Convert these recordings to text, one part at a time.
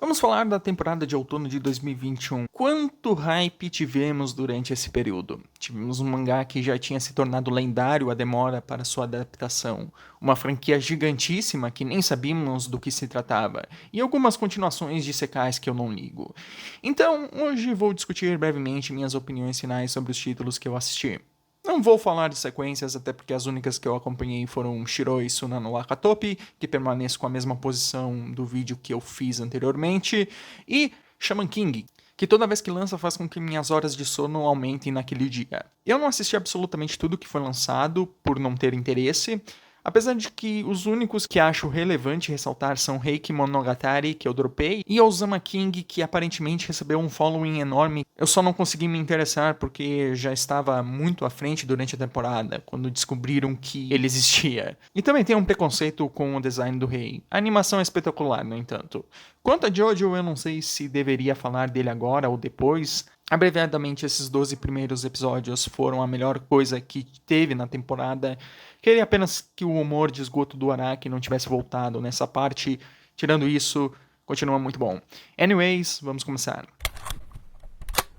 Vamos falar da temporada de outono de 2021. Quanto hype tivemos durante esse período? Tivemos um mangá que já tinha se tornado lendário a demora para sua adaptação, uma franquia gigantíssima que nem sabíamos do que se tratava, e algumas continuações de secais que eu não ligo. Então, hoje vou discutir brevemente minhas opiniões finais sobre os títulos que eu assisti. Não vou falar de sequências, até porque as únicas que eu acompanhei foram Shiroi Suna no Wakatopi, que permaneço com a mesma posição do vídeo que eu fiz anteriormente, e Shaman King, que toda vez que lança faz com que minhas horas de sono aumentem naquele dia. Eu não assisti absolutamente tudo que foi lançado, por não ter interesse, apesar de que os únicos que acho relevante ressaltar são Reiki Monogatari, que eu dropei, e Osama King, que aparentemente recebeu um following enorme. Eu só não consegui me interessar porque já estava muito à frente durante a temporada, quando descobriram que ele existia. E também tem um preconceito com o design do rei. A animação é espetacular, no entanto. Quanto a Jojo, eu não sei se deveria falar dele agora ou depois. Abreviadamente, esses 12 primeiros episódios foram a melhor coisa que teve na temporada. Queria apenas que o humor de esgoto do Araki não tivesse voltado nessa parte. Tirando isso, continua muito bom. Anyways, vamos começar.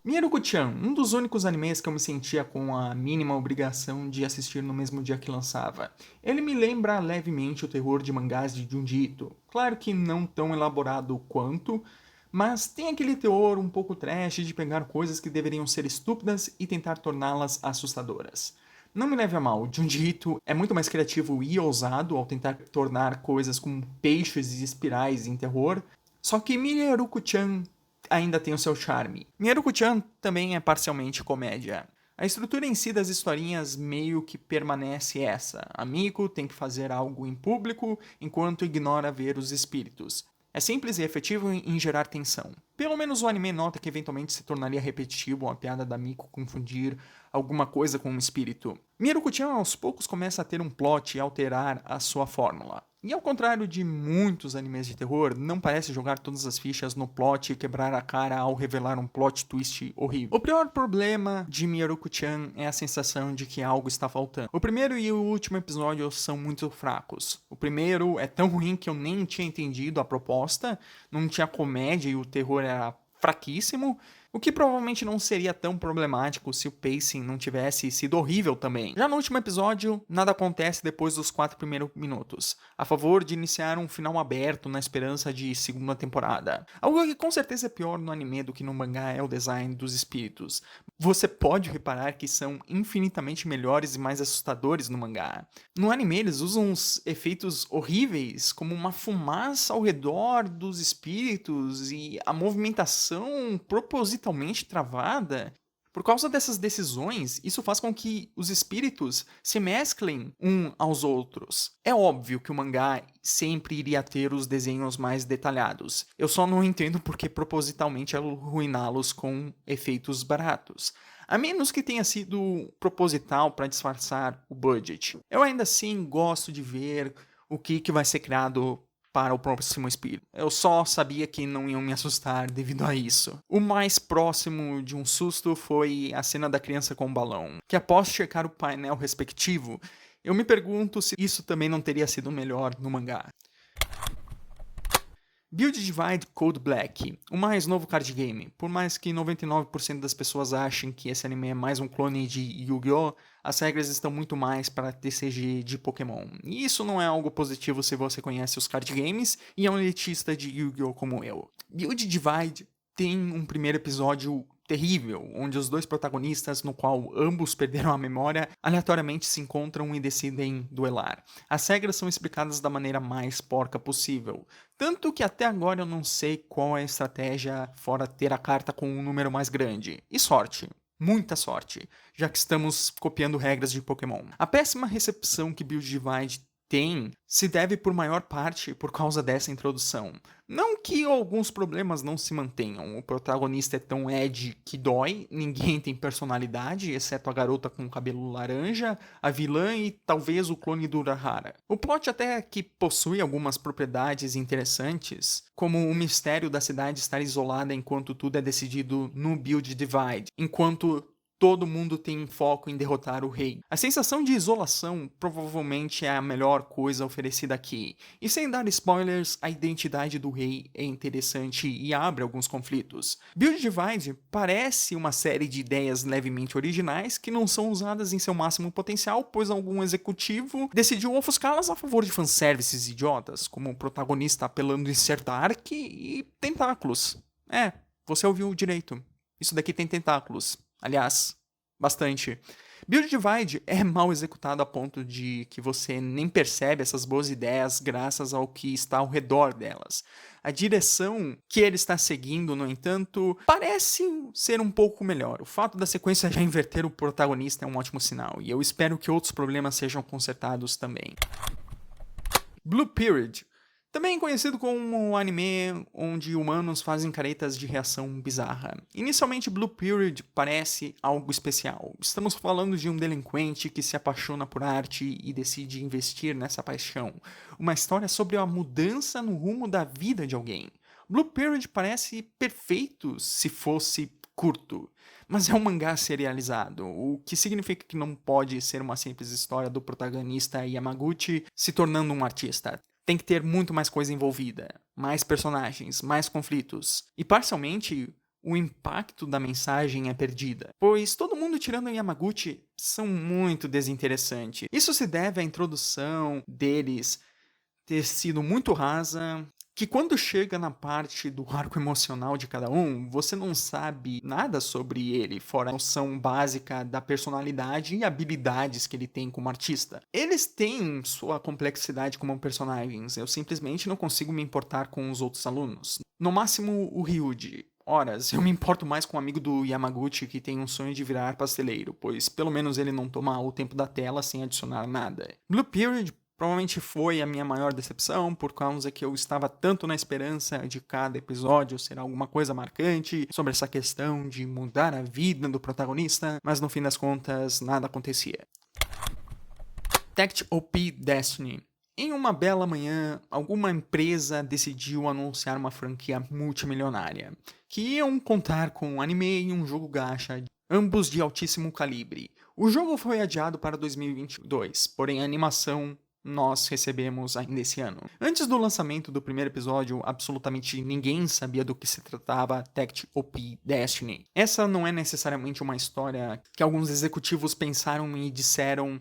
Miruko-chan, um dos únicos animes que eu me sentia com a mínima obrigação de assistir no mesmo dia que lançava. Ele me lembra levemente o terror de mangás de Junji Ito. Claro que não tão elaborado quanto, mas tem aquele teor um pouco trash de pegar coisas que deveriam ser estúpidas e tentar torná-las assustadoras. Não me leve a mal, Junji Ito é muito mais criativo e ousado ao tentar tornar coisas como peixes e espirais em terror, só que Miruko-chan ainda tem o seu charme. Miruko-chan também é parcialmente comédia. A estrutura em si das historinhas meio que permanece essa. A Miko tem que fazer algo em público enquanto ignora ver os espíritos. É simples e efetivo em gerar tensão. Pelo menos o anime nota que eventualmente se tornaria repetitivo a piada da Miko confundir alguma coisa com um espírito. Miruko-chan aos poucos começa a ter um plot e alterar a sua fórmula. E ao contrário de muitos animes de terror, não parece jogar todas as fichas no plot e quebrar a cara ao revelar um plot twist horrível. O pior problema de Miruko-chan é a sensação de que algo está faltando. O primeiro e o último episódio são muito fracos. O primeiro é tão ruim que eu nem tinha entendido a proposta, não tinha comédia e o terror era fraquíssimo, o que provavelmente não seria tão problemático se o pacing não tivesse sido horrível também. Já no último episódio, nada acontece depois dos 4 primeiros minutos, a favor de iniciar um final aberto na esperança de segunda temporada. Algo que com certeza é pior no anime do que no mangá é o design dos espíritos. Você pode reparar que são infinitamente melhores e mais assustadores no mangá. No anime eles usam uns efeitos horríveis, como uma fumaça ao redor dos espíritos e a movimentação propositalmente travada. Por causa dessas decisões, isso faz com que os espíritos se mesclem uns aos outros. É óbvio que o mangá sempre iria ter os desenhos mais detalhados. Eu só não entendo porque propositalmente arruiná-los com efeitos baratos. A menos que tenha sido proposital para disfarçar o budget. Eu ainda assim gosto de ver o que vai ser criado para o próximo espírito. Eu só sabia que não iam me assustar devido a isso. O mais próximo de um susto foi a cena da criança com o balão, que após checar o painel respectivo, eu me pergunto se isso também não teria sido melhor no mangá. Build Divide Code Black, o mais novo card game. Por mais que 99% das pessoas achem que esse anime é mais um clone de Yu-Gi-Oh!, as regras estão muito mais para TCG de Pokémon. E isso não é algo positivo se você conhece os card games e é um elitista de Yu-Gi-Oh! Como eu. Build Divide tem um primeiro episódio terrível, onde os dois protagonistas, no qual ambos perderam a memória, aleatoriamente se encontram e decidem duelar. As regras são explicadas da maneira mais porca possível, tanto que até agora eu não sei qual é a estratégia fora ter a carta com um número mais grande. E sorte. Muita sorte, já que estamos copiando regras de Pokémon. A péssima recepção que Build Divide tem se deve por maior parte por causa dessa introdução. Não que alguns problemas não se mantenham, o protagonista é tão Ed que dói, ninguém tem personalidade, exceto a garota com o cabelo laranja, a vilã e talvez o clone do Urahara. O plot até que possui algumas propriedades interessantes, como o mistério da cidade estar isolada enquanto tudo é decidido no Build Divide, enquanto todo mundo tem foco em derrotar o rei. A sensação de isolação provavelmente é a melhor coisa oferecida aqui. E sem dar spoilers, a identidade do rei é interessante e abre alguns conflitos. Build Divide parece uma série de ideias levemente originais que não são usadas em seu máximo potencial, pois algum executivo decidiu ofuscá-las a favor de fanservices idiotas, como o protagonista apelando em ser dark e tentáculos. Você ouviu direito. Isso daqui tem tentáculos. Aliás, bastante. Build Divide é mal executado a ponto de que você nem percebe essas boas ideias graças ao que está ao redor delas. A direção que ele está seguindo, no entanto, parece ser um pouco melhor. O fato da sequência já inverter o protagonista é um ótimo sinal, e eu espero que outros problemas sejam consertados também. Blue Period. Também conhecido como um anime onde humanos fazem caretas de reação bizarra. Inicialmente, Blue Period parece algo especial. Estamos falando de um delinquente que se apaixona por arte e decide investir nessa paixão. Uma história sobre a mudança no rumo da vida de alguém. Blue Period parece perfeito se fosse curto. Mas é um mangá serializado, o que significa que não pode ser uma simples história do protagonista Yamaguchi se tornando um artista. Tem que ter muito mais coisa envolvida, mais personagens, mais conflitos. E parcialmente, o impacto da mensagem é perdida, pois todo mundo tirando Yamaguchi são muito desinteressantes. Isso se deve à introdução deles ter sido muito rasa, que quando chega na parte do arco emocional de cada um, você não sabe nada sobre ele, fora a noção básica da personalidade e habilidades que ele tem como artista. Eles têm sua complexidade como personagens, eu simplesmente não consigo me importar com os outros alunos. No máximo, o Ryuji. Horas, eu me importo mais com o amigo do Yamaguchi que tem um sonho de virar pasteleiro, pois pelo menos ele não toma o tempo da tela sem adicionar nada. Blue Period provavelmente foi a minha maior decepção, por causa que eu estava tanto na esperança de cada episódio ser alguma coisa marcante sobre essa questão de mudar a vida do protagonista, mas no fim das contas nada acontecia. Tect OP Destiny. Em uma bela manhã, alguma empresa decidiu anunciar uma franquia multimilionária, que iam contar com um anime e um jogo gacha, ambos de altíssimo calibre. O jogo foi adiado para 2022, porém a animação nós recebemos ainda esse ano. Antes do lançamento do primeiro episódio, absolutamente ninguém sabia do que se tratava Tect OP Destiny. Essa não é necessariamente uma história que alguns executivos pensaram e disseram: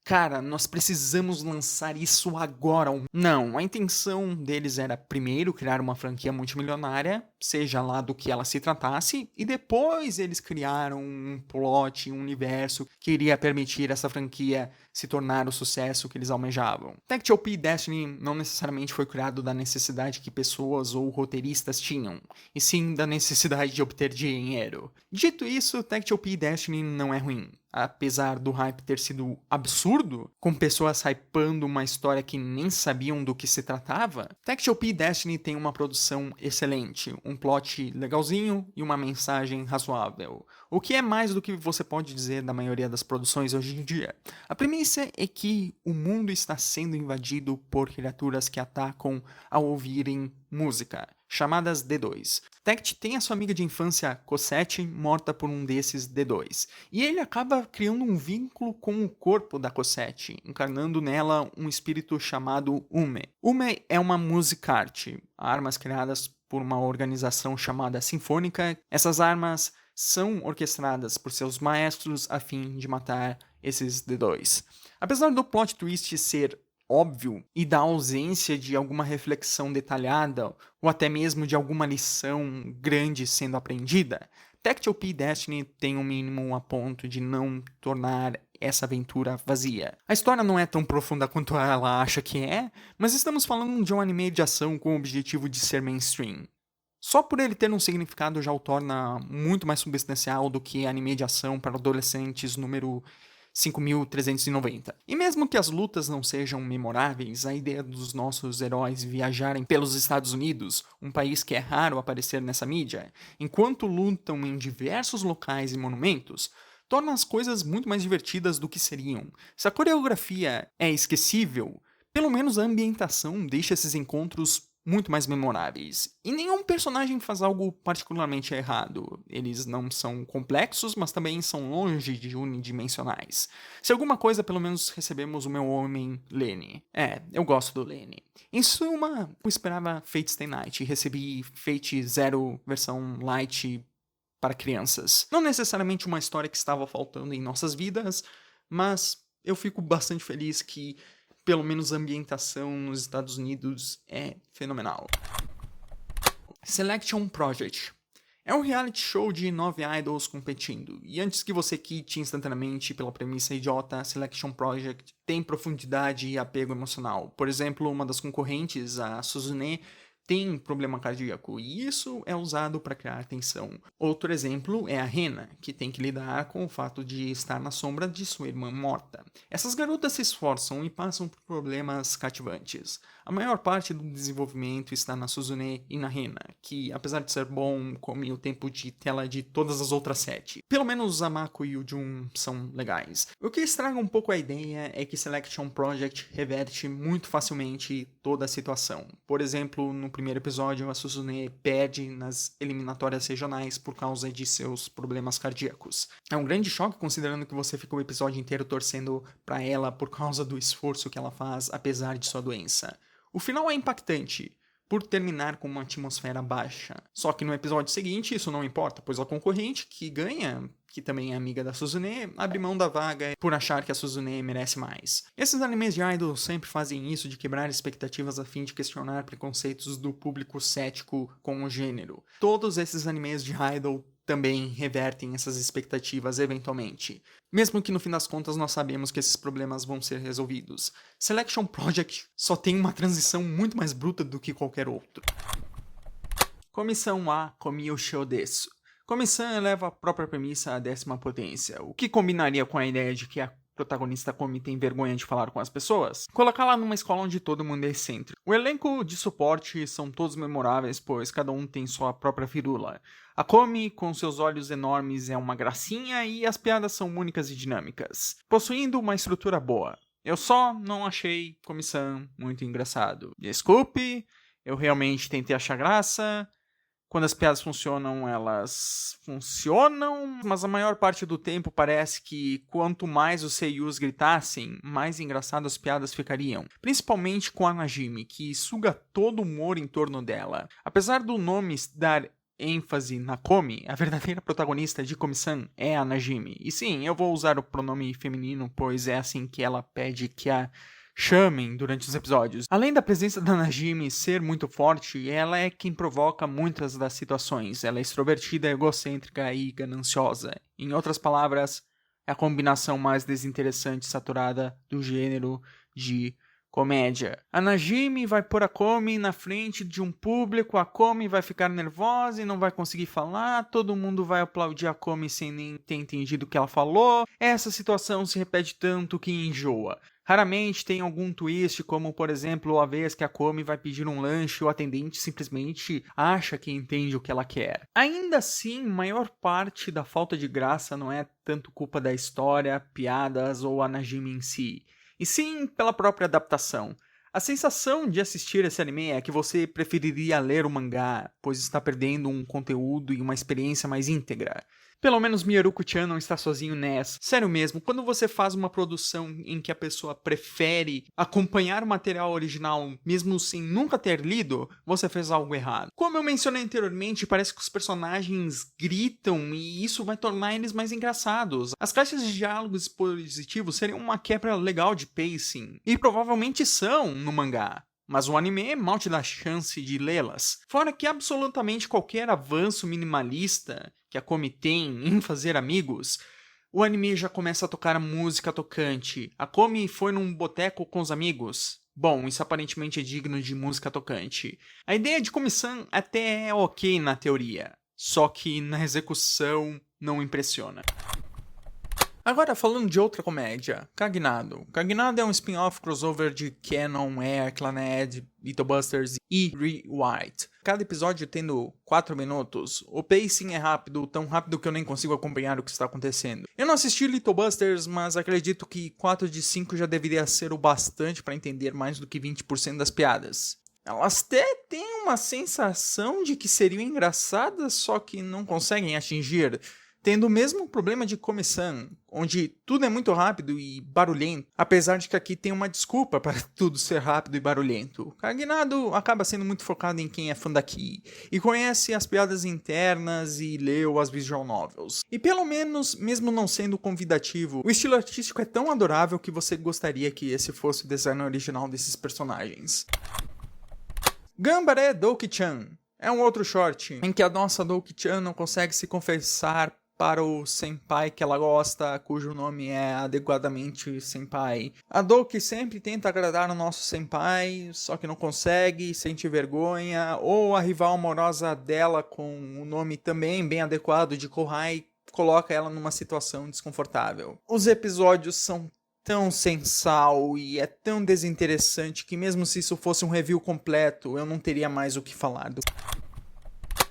cara, nós precisamos lançar isso agora. Não, a intenção deles era primeiro criar uma franquia multimilionária, seja lá do que ela se tratasse, e depois eles criaram um plot, um universo que iria permitir essa franquia se tornar o sucesso que eles almejavam. Tect OP Destiny não necessariamente foi criado da necessidade que pessoas ou roteiristas tinham, e sim da necessidade de obter dinheiro. Dito isso, Tect OP Destiny não é ruim. Apesar do hype ter sido absurdo, com pessoas hypando uma história que nem sabiam do que se tratava, Tect OP Destiny tem uma produção excelente, um plot legalzinho e uma mensagem razoável, o que é mais do que você pode dizer da maioria das produções hoje em dia. A premissa é que o mundo está sendo invadido por criaturas que atacam ao ouvirem música, chamadas D2. Tect tem a sua amiga de infância, Cosette, morta por um desses D2, e ele acaba criando um vínculo com o corpo da Cosette, encarnando nela um espírito chamado Ume. Ume é uma musicarte, armas criadas por uma organização chamada Sinfônica. Essas armas são orquestradas por seus maestros a fim de matar esses D2. Apesar do plot twist ser óbvio e da ausência de alguma reflexão detalhada ou até mesmo de alguma lição grande sendo aprendida, Tect OP Destiny tem um mínimo a ponto de não tornar essa aventura vazia. A história não é tão profunda quanto ela acha que é, mas estamos falando de um anime de ação com o objetivo de ser mainstream. Só por ele ter um significado já o torna muito mais substancial do que anime de ação para adolescentes número 5.390. E mesmo que as lutas não sejam memoráveis, a ideia dos nossos heróis viajarem pelos Estados Unidos, um país que é raro aparecer nessa mídia, enquanto lutam em diversos locais e monumentos, torna as coisas muito mais divertidas do que seriam. Se a coreografia é esquecível, pelo menos a ambientação deixa esses encontros muito mais memoráveis. E nenhum personagem faz algo particularmente errado. Eles não são complexos, mas também são longe de unidimensionais. Se alguma coisa, pelo menos recebemos o meu homem Lenny. Eu gosto do Lenny. Em suma, eu esperava Fate Stay Night e recebi Fate Zero versão light para crianças. Não necessariamente uma história que estava faltando em nossas vidas, mas eu fico bastante feliz que pelo menos a ambientação nos Estados Unidos é fenomenal. Selection Project. É um reality show de 9 idols competindo, e antes que você quite instantaneamente pela premissa idiota, Selection Project tem profundidade e apego emocional. Por exemplo, uma das concorrentes, a Suzune, tem problema cardíaco, e isso é usado para criar tensão. Outro exemplo é a Rena, que tem que lidar com o fato de estar na sombra de sua irmã morta. Essas garotas se esforçam e passam por problemas cativantes. A maior parte do desenvolvimento está na Suzune e na Rena, que, apesar de ser bom, come o tempo de tela de todas as outras 7. Pelo menos a Mako e o Jun são legais. O que estraga um pouco a ideia é que Selection Project reverte muito facilmente toda a situação. Por exemplo, no primeiro episódio, a Suzune perde nas eliminatórias regionais por causa de seus problemas cardíacos. É um grande choque considerando que você fica o episódio inteiro torcendo pra ela por causa do esforço que ela faz apesar de sua doença. O final é impactante, por terminar com uma atmosfera baixa. Só que no episódio seguinte isso não importa, pois a concorrente que ganha, que também é amiga da Suzune, abre mão da vaga por achar que a Suzune merece mais. Esses animes de idol sempre fazem isso de quebrar expectativas a fim de questionar preconceitos do público cético com o gênero. Todos esses animes de idol também revertem essas expectativas eventualmente. Mesmo que no fim das contas nós sabemos que esses problemas vão ser resolvidos. Selection Project só tem uma transição muito mais bruta do que qualquer outro. Comissão A, Komi Shoudesu. Comissão eleva a própria premissa à 10ª potência, o que combinaria com a ideia de que a protagonista Komi tem vergonha de falar com as pessoas? Colocá-la numa escola onde todo mundo é excêntrico. O elenco de suporte são todos memoráveis, pois cada um tem sua própria firula. A Komi, com seus olhos enormes, é uma gracinha e as piadas são únicas e dinâmicas, possuindo uma estrutura boa. Eu só não achei Komi-san muito engraçado. Desculpe, eu realmente tentei achar graça. Quando as piadas funcionam, elas funcionam, mas a maior parte do tempo parece que quanto mais os seiyus gritassem, mais engraçadas as piadas ficariam. Principalmente com a Najimi, que suga todo o humor em torno dela. Apesar do nome dar ênfase na Komi, a verdadeira protagonista de Komi-san é a Najimi. E sim, eu vou usar o pronome feminino, pois é assim que ela pede que a chamem durante os episódios. Além da presença da Najimi ser muito forte, ela é quem provoca muitas das situações. Ela é extrovertida, egocêntrica e gananciosa. Em outras palavras, é a combinação mais desinteressante e saturada do gênero de comédia. A Najimi vai pôr a Komi na frente de um público, a Komi vai ficar nervosa e não vai conseguir falar, todo mundo vai aplaudir a Komi sem nem ter entendido o que ela falou. Essa situação se repete tanto que enjoa. Raramente tem algum twist, como por exemplo a vez que a Komi vai pedir um lanche e o atendente simplesmente acha que entende o que ela quer. Ainda assim, maior parte da falta de graça não é tanto culpa da história, piadas ou a Najimi em si, e sim pela própria adaptação. A sensação de assistir esse anime é que você preferiria ler o mangá, pois está perdendo um conteúdo e uma experiência mais íntegra. Pelo menos Miyaruko-chan não está sozinho nessa. Sério mesmo, quando você faz uma produção em que a pessoa prefere acompanhar o material original mesmo sem nunca ter lido, você fez algo errado. Como eu mencionei anteriormente, parece que os personagens gritam e isso vai tornar eles mais engraçados. As caixas de diálogos expositivos seriam uma quebra legal de pacing, e provavelmente são no mangá. Mas o anime mal te dá chance de lê-las. Fora que absolutamente qualquer avanço minimalista que a Komi tem em fazer amigos, o anime já começa a tocar a música tocante. A Komi foi num boteco com os amigos. Bom, isso aparentemente é digno de música tocante. A ideia de Komi-san até é ok na teoria, só que na execução não impressiona. Agora, falando de outra comédia, Cagnado. Cagnado é um spin-off crossover de Canon, Air, Clannad, Little Busters e Rewrite. Cada episódio tendo 4 minutos. O pacing é rápido, tão rápido que eu nem consigo acompanhar o que está acontecendo. Eu não assisti Little Busters, mas acredito que 4 de 5 já deveria ser o bastante para entender mais do que 20% das piadas. Elas até têm uma sensação de que seriam engraçadas, só que não conseguem atingir, tendo o mesmo problema de Komi-san, onde tudo é muito rápido e barulhento, apesar de que aqui tem uma desculpa para tudo ser rápido e barulhento. Kaginado acaba sendo muito focado em quem é fã daqui, e conhece as piadas internas e leu as visual novels. E pelo menos, mesmo não sendo convidativo, o estilo artístico é tão adorável que você gostaria que esse fosse o design original desses personagens. Ganbare Douki-chan é um outro short em que a nossa Douki-chan não consegue se confessar para o senpai que ela gosta, cujo nome é adequadamente senpai. A Douki sempre tenta agradar o nosso senpai, só que não consegue, sente vergonha, ou a rival amorosa dela com o nome também bem adequado de Kohai coloca ela numa situação desconfortável. Os episódios são tão sem sal e é tão desinteressante que mesmo se isso fosse um review completo, eu não teria mais o que falar do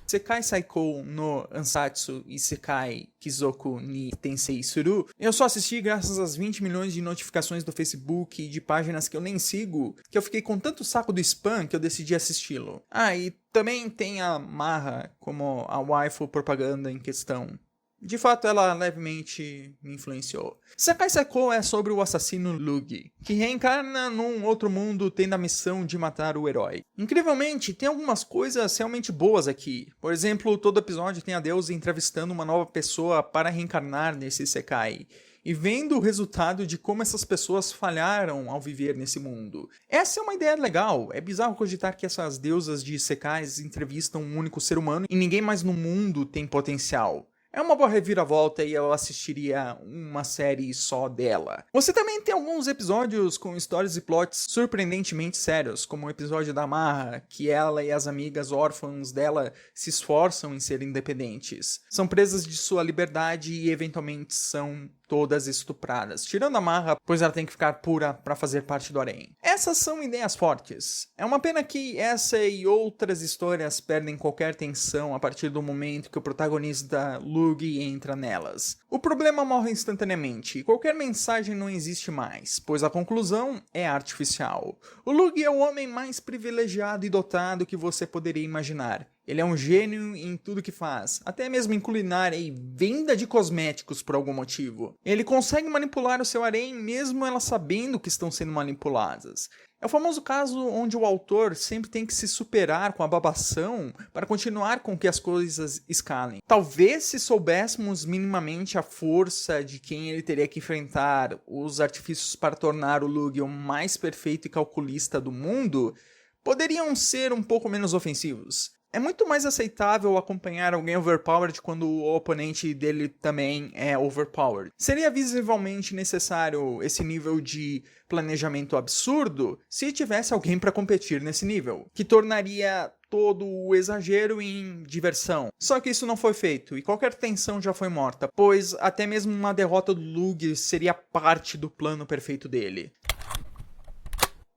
Sekai Saikou no Ansatsu Isekai Kizoku ni Tensei Suru, eu só assisti graças às 20 milhões de notificações do Facebook e de páginas que eu nem sigo, que eu fiquei com tanto saco do spam que eu decidi assisti-lo. Ah, e também tem a Marra como a waifu propaganda em questão. De fato, ela levemente me influenciou. Sekai Saikou é sobre o assassino Lugi, que reencarna num outro mundo tendo a missão de matar o herói. Incrivelmente, tem algumas coisas realmente boas aqui. Por exemplo, todo episódio tem a deusa entrevistando uma nova pessoa para reencarnar nesse Sekai, e vendo o resultado de como essas pessoas falharam ao viver nesse mundo. Essa é uma ideia legal. É bizarro cogitar que essas deusas de Sekais entrevistam um único ser humano e ninguém mais no mundo tem potencial. É uma boa reviravolta e eu assistiria uma série só dela. Você também tem alguns episódios com histórias e plots surpreendentemente sérios, como o episódio da Marra, que ela e as amigas órfãs dela se esforçam em ser independentes. São presas de sua liberdade e eventualmente são todas estupradas, tirando a Marra, pois ela tem que ficar pura para fazer parte do harém. Essas são ideias fortes. É uma pena que essa e outras histórias perdem qualquer tensão a partir do momento que o protagonista Lugi entra nelas. O problema morre instantaneamente e qualquer mensagem não existe mais, pois a conclusão é artificial. O Lugi é o homem mais privilegiado e dotado que você poderia imaginar. Ele é um gênio em tudo que faz, até mesmo em culinária e venda de cosméticos por algum motivo. Ele consegue manipular o seu harém mesmo elas sabendo que estão sendo manipuladas. É o famoso caso onde o autor sempre tem que se superar com a babação para continuar com que as coisas escalem. Talvez se soubéssemos minimamente a força de quem ele teria que enfrentar, os artifícios para tornar o Lugi o mais perfeito e calculista do mundo, poderiam ser um pouco menos ofensivos. É muito mais aceitável acompanhar alguém overpowered quando o oponente dele também é overpowered. Seria visivelmente necessário esse nível de planejamento absurdo se tivesse alguém para competir nesse nível, que tornaria todo o exagero em diversão. Só que isso não foi feito e qualquer tensão já foi morta, pois até mesmo uma derrota do Lugi seria parte do plano perfeito dele.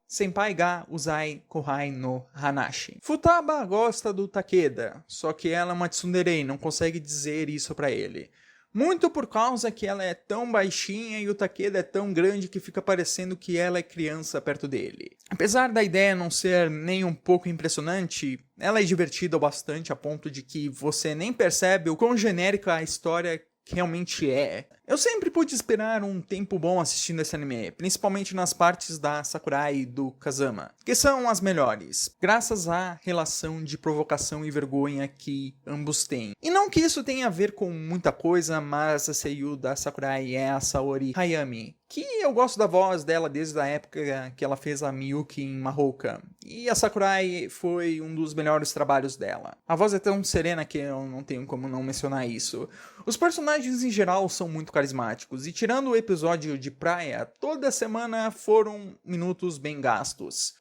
Senpai ga Uzai Kohai no Hanashi. Futaba gosta do Takeda, só que ela é uma tsundere e não consegue dizer isso pra ele. Muito por causa que ela é tão baixinha e o Takeda é tão grande que fica parecendo que ela é criança perto dele. Apesar da ideia não ser nem um pouco impressionante, ela é divertida o bastante a ponto de que você nem percebe o quão genérica a história realmente é. Eu sempre pude esperar um tempo bom assistindo esse anime, principalmente nas partes da Sakurai e do Kazama, que são as melhores, graças à relação de provocação e vergonha que ambos têm. E não que isso tenha a ver com muita coisa, mas a seiyuu da Sakurai é a Saori Hayami, que eu gosto da voz dela desde a época que ela fez a Miyuki em Mahoka, e a Sakurai foi um dos melhores trabalhos dela. A voz é tão serena que eu não tenho como não mencionar isso. Os personagens em geral são muito carismáticos, e tirando o episódio de praia, toda semana foram minutos bem gastos.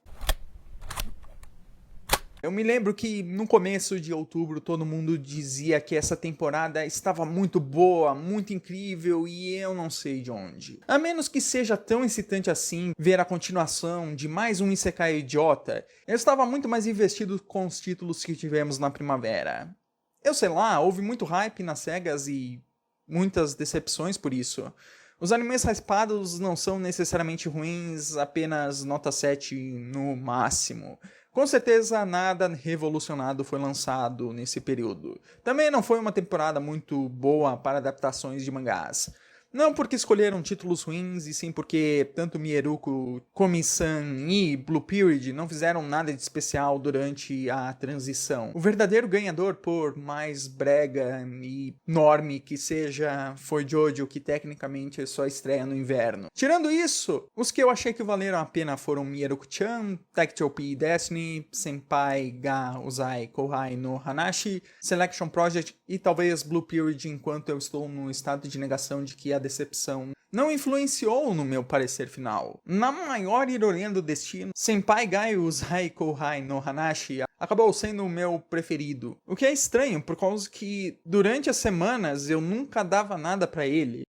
Eu me lembro que no começo de outubro todo mundo dizia que essa temporada estava muito boa, muito incrível e eu não sei de onde. A menos que seja tão excitante assim ver a continuação de mais um Isekai idiota, eu estava muito mais investido com os títulos que tivemos na primavera. Eu sei lá, houve muito hype nas cegas e muitas decepções por isso. Os animes hypados não são necessariamente ruins, apenas nota 7 no máximo. Com certeza nada revolucionado foi lançado nesse período. Também não foi uma temporada muito boa para adaptações de mangás. Não porque escolheram títulos ruins, e sim porque tanto Mieruko, Komi-san e Blue Period não fizeram nada de especial durante a transição. O verdadeiro ganhador, por mais brega e norme que seja, foi Jojo, que tecnicamente só estreia no inverno. Tirando isso, os que eu achei que valeram a pena foram Mieruko-chan, Tactile Destiny, Senpai ga Uzai Kouhai no Hanashi, Selection Project e talvez Blue Period, enquanto eu estou no estado de negação de que a decepção não influenciou no meu parecer final. Na maior ironia do destino, Senpai ga Uzai Kouhai no Hanashi acabou sendo o meu preferido. O que é estranho, por causa que durante as semanas eu nunca dava nada pra ele.